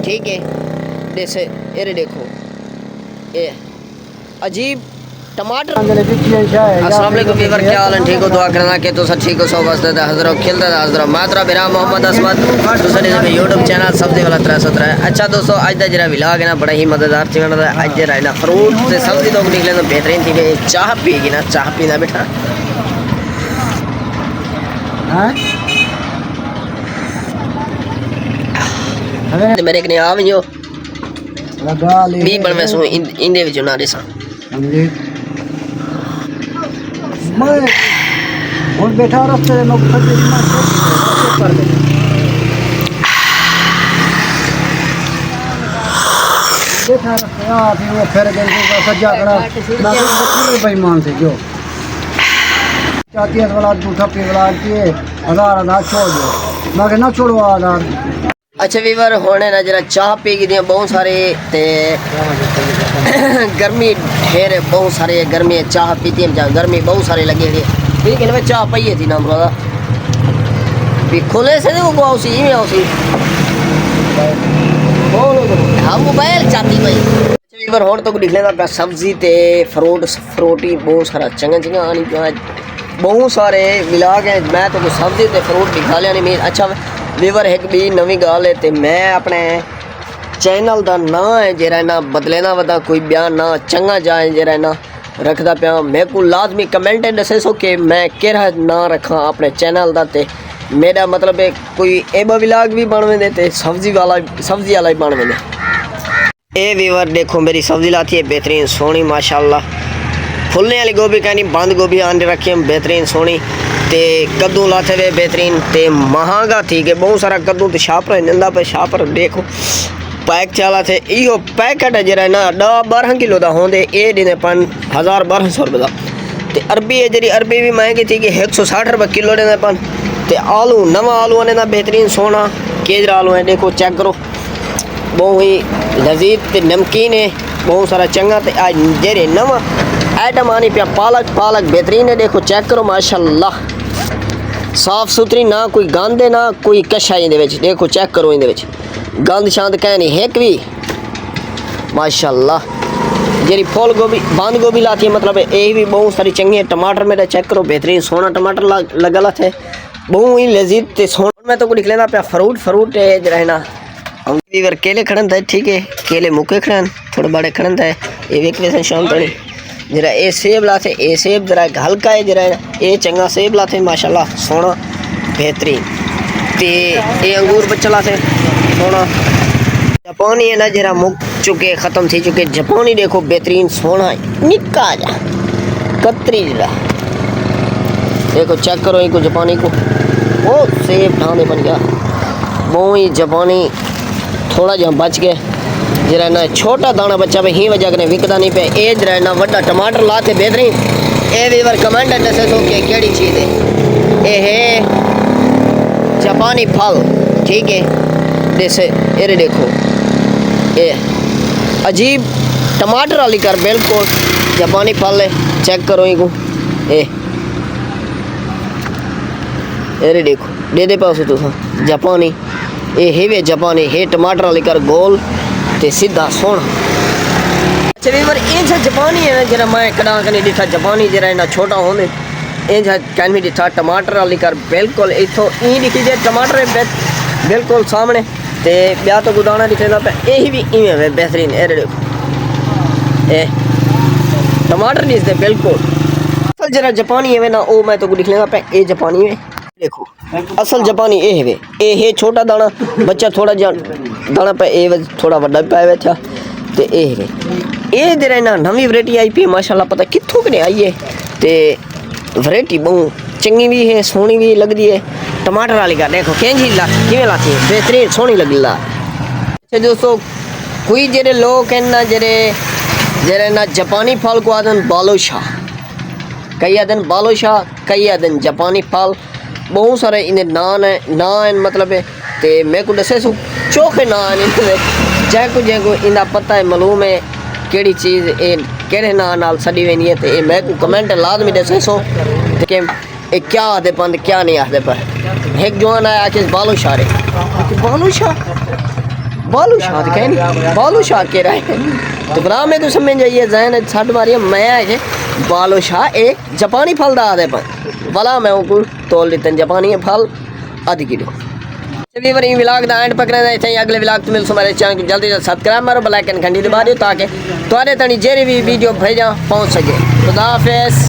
ठीक है। जैसे ये देखो ये अजीब टमाटर। अस्सलाम वालेकुम व्यूअर, क्या हाल है? ठीक हो? दुआ करना कि तो सब ठीक हो, सब वास्ते हज़रत खिलता है हज़रत मात्रा मेरा मोहम्मद असमत दूसरे में यूट्यूब चैनल सब्जी वाला 317 अच्छा दोस्तों, आज का जरा व्लॉग है ना बड़ा ही मज़ेदार चीज़ है। आज जरा है ना फ्रूट से सब्जी तो निकले तो बेहतरीन थी। चाह पिएगी ना, चाह पीना बेटा मेरे कने आ वञो बी बनवे सो इंदे विच ना ॾिसां मैं हुन बैठा रास्ते में खड़े कर दे बैठा रास्ते आ फिर वो फिर गए को सजा करा ना तो बेईमान से जो चाहती है वाला झूठा पे वाला के आधार ना छोड़ दो ना के ना छोड़ो आधार। अच्छा वीवर होने ना जरा चाह पी गई बहुत सारे ते गर्मी ढेर बहुत सारे गर्मी चाह पीती है गर्मी बहुत सारे लगे थे ठीक है। चाह पाइए थी ना ब्रदा भी खुले से नहीं वो सी में सी हम मोबाइल चाहती भाई वीवर होने तो दिख लेना सब्जी ते फ्रूट ही बहुत सारा चंगा चंगा आनी बहुत सारे मिला के मैं तो सब्जी ते फ्रूट दिखा लिया नहीं। अच्छा वीवर एक भी नवी गाल है तो मैं अपने चैनल का ना है जरा ना बदले ना वदा कोई बयान ना चंगा जाए जरा ना रखता पाया मेरे को लाजमी कमेंट दसे सो कि मैं केड़ा ना रखा अपने चैनल का। ते मेरा मतलब है कोई एबा व्लॉग भी बनवे दे ते सब्जी वाला ही बनवे दे। ए वीवर देखो मेरी सब्जी लाती है बेहतरीन सोहनी माशाल्लाह। फुलने वाली गोभी कहनी बंद गोभी आने रखी है बेहतरीन सोहनी ते कद्दू लाते हुए बेहतरीन ते महंगा थी कि बहुत सारा कद्दू तो शापर नंदा पे शापर देखो पैक चला थे इो पैकेट है जरा ना 10-12 किलो का होंगे ये देने 1000-1200 रुपये का। ते अरबी है जी अरबी भी महंगी थी कि 160 रुपये किलो देने पन। ते आलू नवा आलू आने ना बेहतरीन सोना केजरा आलू है देखो चेक करो बहुत ही लजीज ते नमकीन है बहुत सारा चंगा। ते आज जेरे नवा आइटम आनी पे पालक बेहतरीन है देखो चेक करो माशाल्लाह साफ सुथरी ना कोई गंद है ना कोई कशा ये देखो चेक करो ये गंद शांत कह नहीं एक भी माशाल्लाह। जी फुल गोभी बंद गोभी लाती है मतलब ये भी बहुत सारी चंगी है। टमाटर मेरा चेक करो बेहतरीन सोना टमाटर लगा ला थे बहुत ही लजीज ते सोना। मैं तो कुछ लेना पे फ्रूट है जरा ना वीवर केले खड़न था ठीक है केले मुके खड़न थोड़े बड़े खड़न था ये एक वैसे शाम तक जरा ये सेब लाते ये सेब जरा हल्का है जरा ये चंगा सेब लाते माशाल्लाह सोना बेहतरीन। ते ये अंगूर बच्चा लाते सोना जापानी है ना जरा मुक चुके ख़त्म थी चुके जापानी देखो बेहतरीन सोना निक्का जा कतरी जरा देखो चेक करो इनको जापानी को ओ सेब ठाने बन गया वो ही जापानी थोड़ा जहाँ बच गए जरा ना छोटा दाना बच्चा पे ही वजह कने विकदा नहीं पे ए जरा ना वड्डा टमाटर लाते बेहतरीन। ए वीवर कमेंट दसे सो कि केड़ी चीज़ है ये है जापानी फल ठीक है। जैसे ये देखो ये अजीब टमाटर वाली कर बिल्कुल जापानी फल है चेक करो इनको ये देखो दे पास तुम जापानी ये है जापानी है टमाटर वाली कर गोल ते सीधा सोना। अच्छा वीवर इंज जापानी है ना जरा मैं कड़ा कने दिखा जापानी जरा ना छोटा होने इंज कैन भी दिखा टमाटर वाली कर बिल्कुल इथों ई दिखी जाए टमाटर बिल्कुल सामने ते ब्याह तो गुदाना दिखेगा पे यही भी इवें बेहतरीन ए देखो ए टमाटर नहीं इसने बिल्कुल असल जरा जापानी है ना ओ मैं तो दिख लेगा पे ए जापानी है देखो असल जापानी ये है छोटा दाना बच्चा थोड़ा दाना पे ए थोड़ा वड्डा पाया बैठा ते ये जरा ना नवी वैरायटी आई पी माशाल्लाह पता कित्थों कि आई है ते वैरायटी बहुत चंगी भी है सोहनी भी लगती है। टमाटर वाली का देखो कैंजी किमें लाती है बेहतरीन सोहनी लगी ला। अच्छा दोस्तों कोई जेरे लोग हैं ना जेरे ना जापानी फल को आदन बालूशाह कई आदन बालूशाह कई आदन जापानी फल बहुत सारे इन्हें नान है मतलब है ते मेरे को दसे सो चोखे नान जैको इनका पता है मालूम है केड़ी चीज़ केड़े नाम नाल सड़ी वेनी है तो मैं को कमेंट लाजमी दसे सो कि क्या आखते पंद क्या नहीं आखते पर एक जवान आया कि बालूशाह बालू शाह तो कहीं बालू शाह के रहे तो गुलाम में तो समझ जाइए जहन छठ मारी मैं है बालू शाह एक जापानी फल दा आदे पर वाला मैं को तोल देते जापानी फल आधी किलो चलिए वरी व्लॉग दा एंड पकड़े दा इथे अगले व्लॉग तो मिल हमारे चैनल को जल्दी से सब्सक्राइब मारो बेल आइकन घंटी दबा दो ताकि तुम्हारे तनी जेरी भी वीडियो भेजा पहुंच सके खुदा हाफिज़।